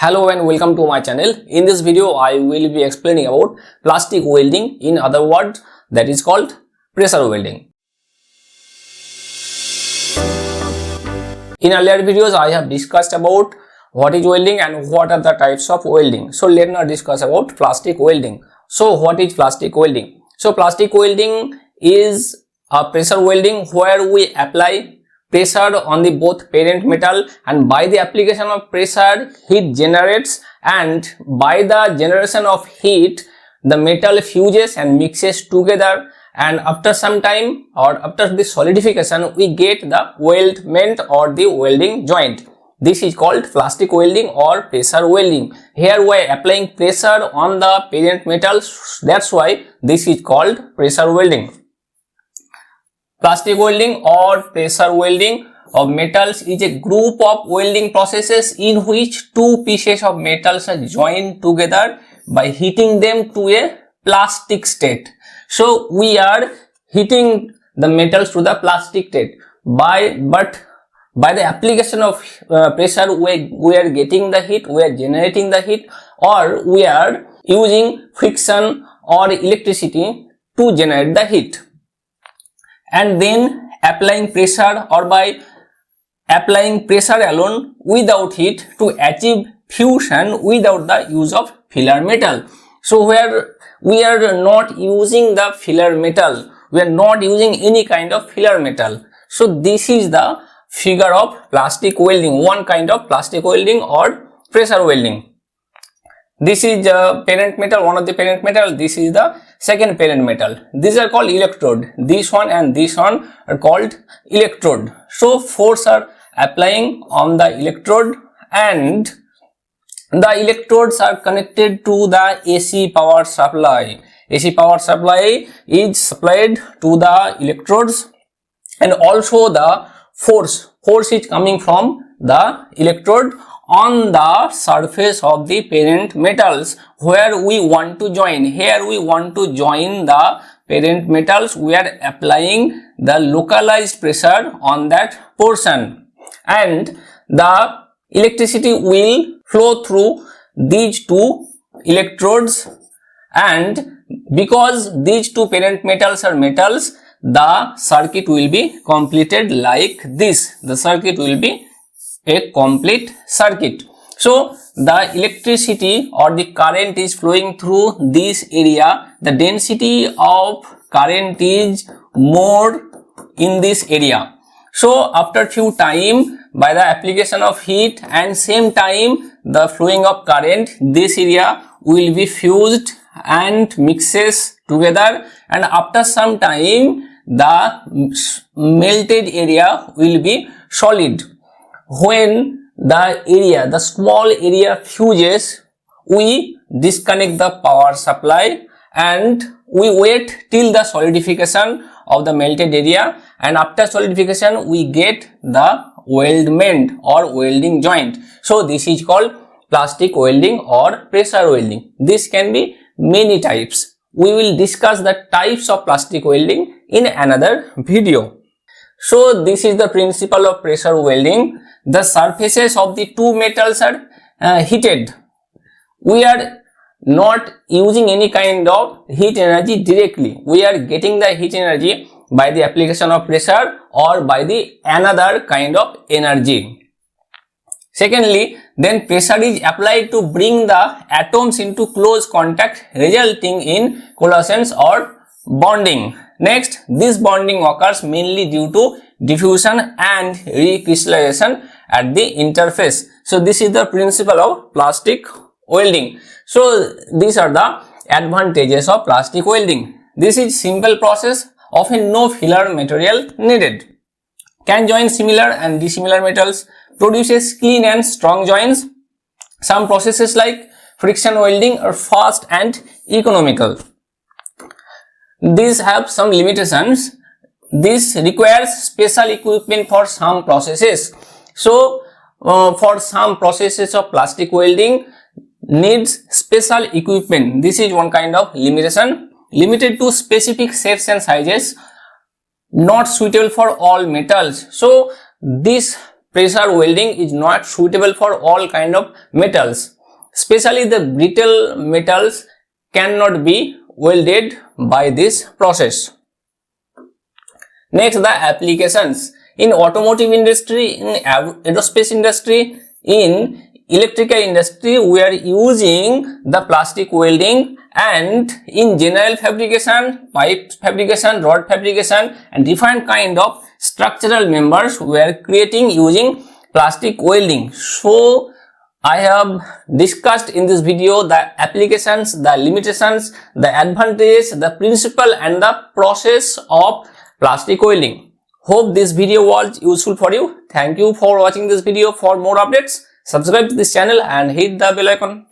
Hello and welcome to my channel. In this video, I will be explaining about plastic welding. In other words, that is called pressure welding. In earlier videos, I have discussed about what is welding and what are the types of welding. So let's now discuss about plastic welding. So what is plastic welding? So plastic welding is a pressure welding where we apply pressure on the both parent metal, and by the application of pressure heat generates, and by the generation of heat the metal fuses and mixes together, and after some time or after the solidification we get the weldment or the welding joint. This is called plastic welding or pressure welding. Here we are applying pressure on the parent metal, that's why this is called pressure welding. Plastic welding or pressure welding of metals is a group of welding processes in which two pieces of metals are joined together by heating them to a plastic state. So we are heating the metals to the plastic state. By the application of pressure, we are getting the heat, we are generating the heat, or we are using friction or electricity to generate the heat. And then applying pressure, or by applying pressure alone without heat to achieve fusion without the use of filler metal. So where we are not using the filler metal, we are not using any kind of filler metal. So this is the figure of plastic welding, one kind of plastic welding or pressure welding. This is parent metal, one of the parent metal. This is the second parent metal. These are called electrode. This one and this one are called electrode. So force are applying on the electrode, and the electrodes are connected to the AC power supply. AC power supply is supplied to the electrodes, and also the force is coming from the electrode on the surface of the parent metals where we want to join. Here we want to join the parent metals. We are applying the localized pressure on that portion, and the electricity will flow through these two electrodes, and because these two parent metals are metals, the circuit will be completed like this. The circuit will be a complete circuit. So the electricity or the current is flowing through this area. The density of current is more in this area. So after few time, by the application of heat and same time the flowing of current, this area will be fused and mixes together, and after some time the melted area will be solid. When the small area fuses, we disconnect the power supply and we wait till the solidification of the melted area, and after solidification we get the weldment or welding joint. So this is called plastic welding or pressure welding. This can be many types. We will discuss the types of plastic welding in another video. So this is the principle of pressure welding. The surfaces of the two metals are heated. We are not using any kind of heat energy directly. We are getting the heat energy by the application of pressure or by the another kind of energy. Secondly, then pressure is applied to bring the atoms into close contact, resulting in coalescence or bonding. Next, this bonding occurs mainly due to diffusion and recrystallization at the interface. So this is the principle of plastic welding. So these are the advantages of plastic welding. This is simple process, often no filler material needed. Can join similar and dissimilar metals, produces clean and strong joints. Some processes like friction welding are fast and economical. These have some limitations. This requires special equipment for some processes. So for some processes of plastic welding needs special equipment. This is one kind of limitation. Limited to specific shapes and sizes, not suitable for all metals. So this pressure welding is not suitable for all kind of metals. Especially the brittle metals cannot be welded by this process. Next, the applications. In automotive industry, in aerospace industry, in electrical industry, we are using the plastic welding, and in general fabrication, pipe fabrication, rod fabrication, and different kind of structural members we are creating using plastic welding. So I have discussed in this video the applications, the limitations, the advantages, the principle and the process of plastic welding. Hope this video was useful for you. Thank you for watching this video. For more updates, subscribe to this channel and hit the bell icon.